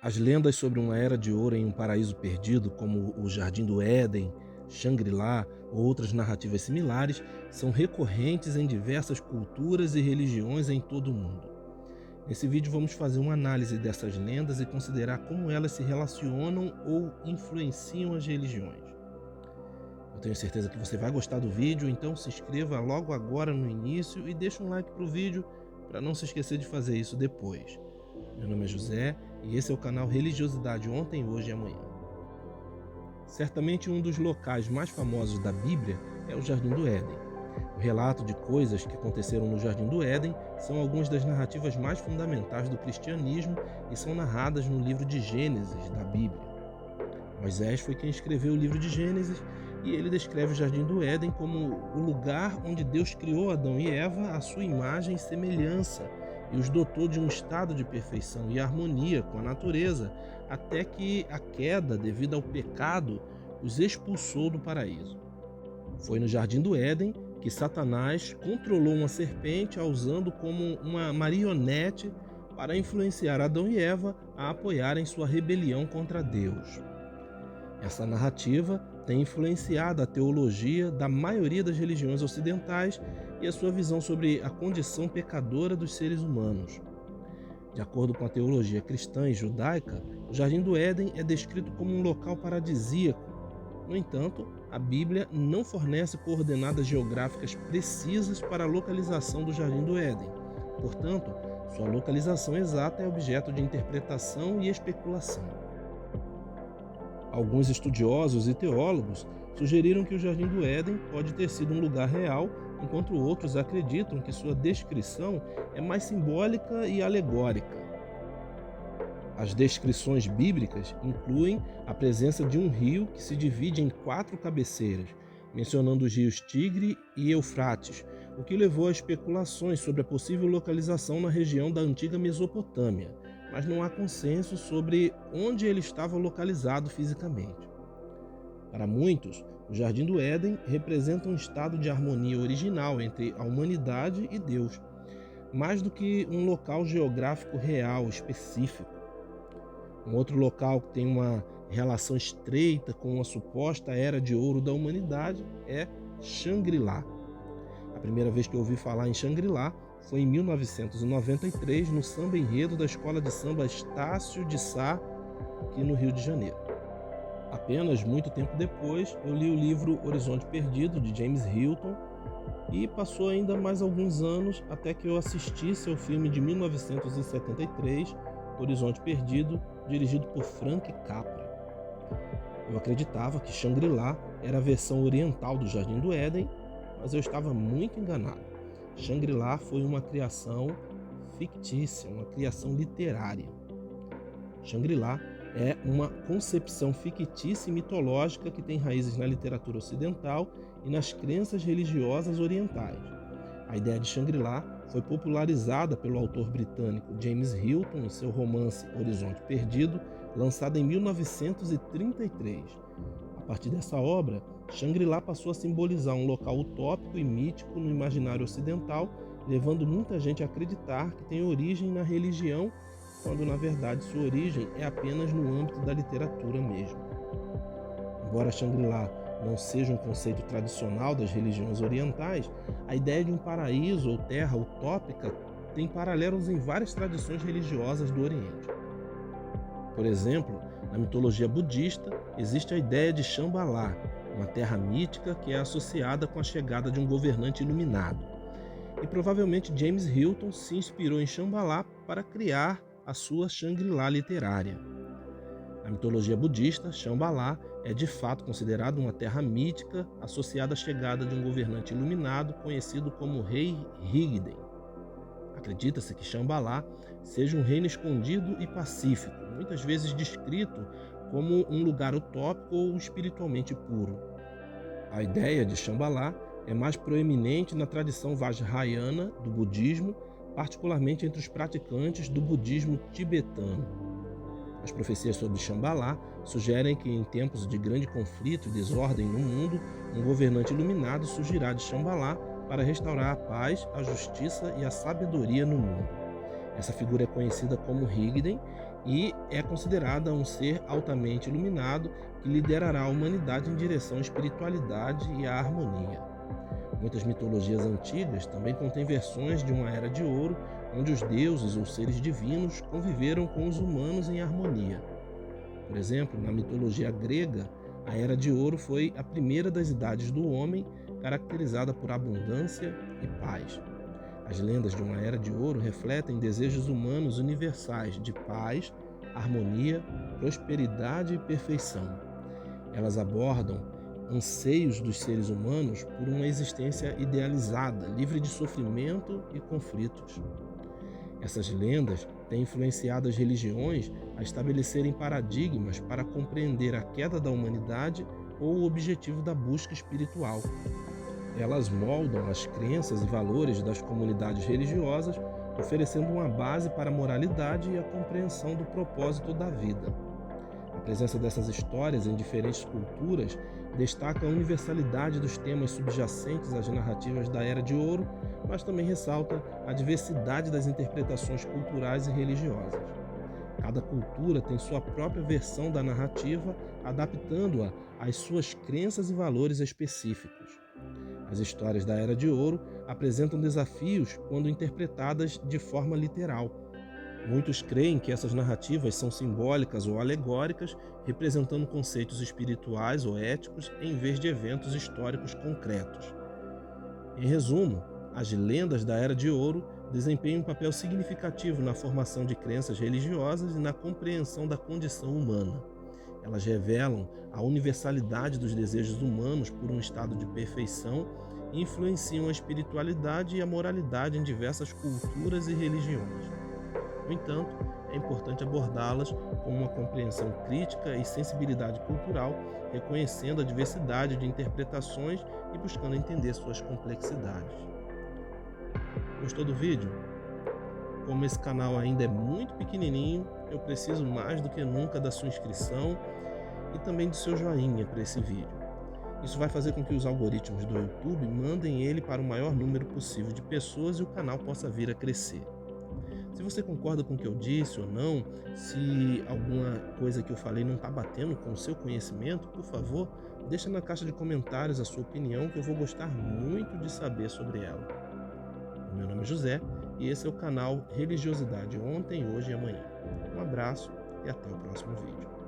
As lendas sobre uma era de ouro em um paraíso perdido, como o Jardim do Éden, Shangri-La ou outras narrativas similares, são recorrentes em diversas culturas e religiões em todo o mundo. Nesse vídeo vamos fazer uma análise dessas lendas e considerar como elas se relacionam ou influenciam as religiões. Eu tenho certeza que você vai gostar do vídeo, então se inscreva logo agora no início e deixa um like para o vídeo para não se esquecer de fazer isso depois. Meu nome é José e esse é o canal Religiosidade Ontem, Hoje e Amanhã. Certamente um dos locais mais famosos da Bíblia é o Jardim do Éden. O relato de coisas que aconteceram no Jardim do Éden são algumas das narrativas mais fundamentais do cristianismo e são narradas no livro de Gênesis da Bíblia. Moisés foi quem escreveu o livro de Gênesis e ele descreve o Jardim do Éden como o lugar onde Deus criou Adão e Eva à sua imagem e semelhança e os dotou de um estado de perfeição e harmonia com a natureza, até que a queda, devido ao pecado, os expulsou do paraíso. Foi no Jardim do Éden que Satanás controlou uma serpente a usando como uma marionete para influenciar Adão e Eva a apoiarem sua rebelião contra Deus. Essa narrativa tem influenciado a teologia da maioria das religiões ocidentais e a sua visão sobre a condição pecadora dos seres humanos. De acordo com a teologia cristã e judaica, o Jardim do Éden é descrito como um local paradisíaco. No entanto, a Bíblia não fornece coordenadas geográficas precisas para a localização do Jardim do Éden. Portanto, sua localização exata é objeto de interpretação e especulação. Alguns estudiosos e teólogos sugeriram que o Jardim do Éden pode ter sido um lugar real, enquanto outros acreditam que sua descrição é mais simbólica e alegórica. As descrições bíblicas incluem a presença de um rio que se divide em 4 cabeceiras, mencionando os rios Tigre e Eufrates, o que levou a especulações sobre a possível localização na região da antiga Mesopotâmia, mas não há consenso sobre onde ele estava localizado fisicamente. Para muitos, o Jardim do Éden representa um estado de harmonia original entre a humanidade e Deus, mais do que um local geográfico real específico. Um outro local que tem uma relação estreita com a suposta era de ouro da humanidade é Shangri-La. A primeira vez que eu ouvi falar em Shangri-La foi em 1993, no samba enredo da escola de samba Estácio de Sá, aqui no Rio de Janeiro. Apenas muito tempo depois, eu li o livro Horizonte Perdido, de James Hilton, e passou ainda mais alguns anos até que eu assistisse ao filme de 1973, Horizonte Perdido, dirigido por Frank Capra. Eu acreditava que Shangri-La era a versão oriental do Jardim do Éden, mas eu estava muito enganado. Shangri-La foi uma criação fictícia, uma criação literária. Shangri-La é uma concepção fictícia e mitológica que tem raízes na literatura ocidental e nas crenças religiosas orientais. A ideia de Shangri-La foi popularizada pelo autor britânico James Hilton em seu romance Horizonte Perdido, lançado em 1933. A partir dessa obra, Shangri-La passou a simbolizar um local utópico e mítico no imaginário ocidental, levando muita gente a acreditar que tem origem na religião, quando na verdade sua origem é apenas no âmbito da literatura mesmo. Embora Shangri-La não seja um conceito tradicional das religiões orientais, a ideia de um paraíso ou terra utópica tem paralelos em várias tradições religiosas do Oriente. Por exemplo, na mitologia budista, existe a ideia de Shambhala, uma terra mítica que é associada com a chegada de um governante iluminado. E provavelmente James Hilton se inspirou em Shambhala para criar a sua Shangri-La literária. Na mitologia budista, Shambhala é de fato considerado uma terra mítica associada à chegada de um governante iluminado conhecido como Rei Rigden. Acredita-se que Shambhala seja um reino escondido e pacífico, muitas vezes descrito como um lugar utópico ou espiritualmente puro. A ideia de Shambhala é mais proeminente na tradição Vajrayana do budismo, particularmente entre os praticantes do budismo tibetano. As profecias sobre Shambhala sugerem que em tempos de grande conflito e desordem no mundo, um governante iluminado surgirá de Shambhala para restaurar a paz, a justiça e a sabedoria no mundo. Essa figura é conhecida como Rigden e é considerada um ser altamente iluminado que liderará a humanidade em direção à espiritualidade e à harmonia. Muitas mitologias antigas também contêm versões de uma era de ouro, onde os deuses ou seres divinos conviveram com os humanos em harmonia. Por exemplo, na mitologia grega, a Era de Ouro foi a primeira das idades do homem, caracterizada por abundância e paz. As lendas de uma Era de Ouro refletem desejos humanos universais de paz, harmonia, prosperidade e perfeição. Elas abordam anseios dos seres humanos por uma existência idealizada, livre de sofrimento e conflitos. Essas lendas têm influenciado as religiões a estabelecerem paradigmas para compreender a queda da humanidade ou o objetivo da busca espiritual. Elas moldam as crenças e valores das comunidades religiosas, oferecendo uma base para a moralidade e a compreensão do propósito da vida. A presença dessas histórias em diferentes culturas destaca a universalidade dos temas subjacentes às narrativas da Era de Ouro, mas também ressalta a diversidade das interpretações culturais e religiosas. Cada cultura tem sua própria versão da narrativa, adaptando-a às suas crenças e valores específicos. As histórias da Era de Ouro apresentam desafios quando interpretadas de forma literal. Muitos creem que essas narrativas são simbólicas ou alegóricas, representando conceitos espirituais ou éticos em vez de eventos históricos concretos. Em resumo, as lendas da Era de Ouro desempenham um papel significativo na formação de crenças religiosas e na compreensão da condição humana. Elas revelam a universalidade dos desejos humanos por um estado de perfeição e influenciam a espiritualidade e a moralidade em diversas culturas e religiões. No entanto, é importante abordá-las com uma compreensão crítica e sensibilidade cultural, reconhecendo a diversidade de interpretações e buscando entender suas complexidades. Gostou do vídeo? Como esse canal ainda é muito pequenininho, eu preciso mais do que nunca da sua inscrição e também do seu joinha para esse vídeo. Isso vai fazer com que os algoritmos do YouTube mandem ele para o maior número possível de pessoas e o canal possa vir a crescer. Se você concorda com o que eu disse ou não, se alguma coisa que eu falei não está batendo com o seu conhecimento, por favor, deixa na caixa de comentários a sua opinião, que eu vou gostar muito de saber sobre ela. Meu nome é José e esse é o canal Religiosidade Ontem, Hoje e Amanhã. Um abraço e até o próximo vídeo.